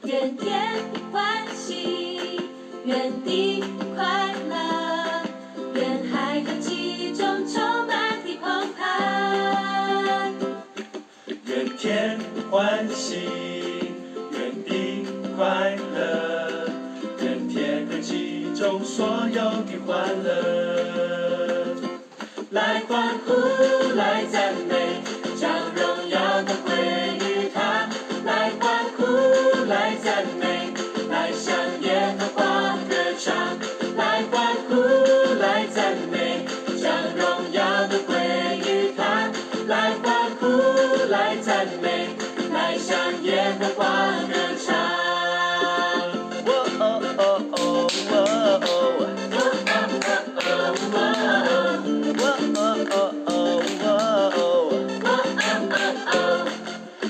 愿天欢喜，愿地快乐，愿海洋其中充满地澎湃。愿天欢喜，愿地快乐，愿天和其中所有的欢乐。来欢呼，来赞美，将荣耀都归于他。来欢呼，来赞美，来向耶和华歌唱。来欢呼，来赞美，将荣耀都归于他。来欢呼，来赞美，来向耶和华歌唱。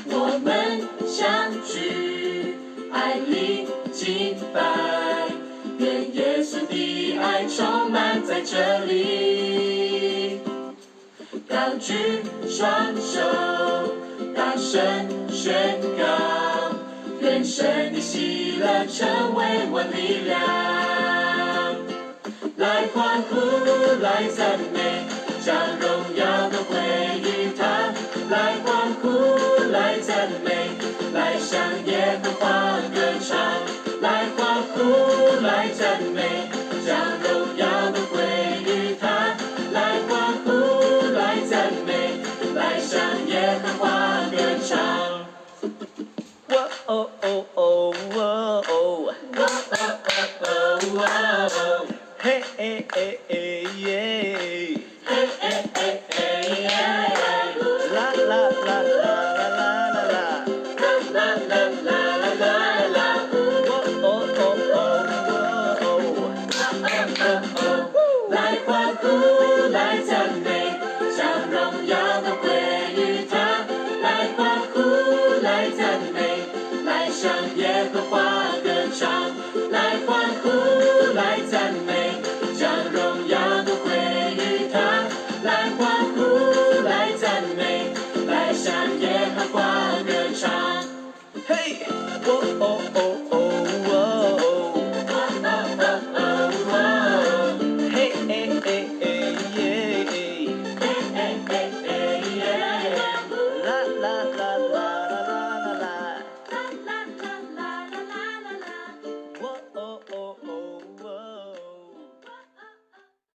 我们相聚，爱里敬拜，愿耶稣的爱充满在这里。高举双手，大声宣告，愿神的喜乐成为我力量。来欢呼，来赞美，将荣耀都归于他。来欢呼，来赞美，来向耶和华歌唱。来欢呼，来赞美，将荣耀都归于他。来欢呼，来赞美，来向耶和华歌唱。哇哦哦哦哦哦，哇哦哦哦哦，嘿嘿嘿嘿耶，嘿嘿嘿嘿耶，啦啦啦啦啦啦啦啦，啦啦啦啦啦啦啦，哇哦哦哦哦哦，来欢呼，来赞美，将荣耀都归于他。来欢呼，来赞美，来向耶和华歌唱。来欢呼，来赞美，将荣耀都归于他。来欢呼，来赞美，来向耶和华歌唱。嘿，哦哦哦。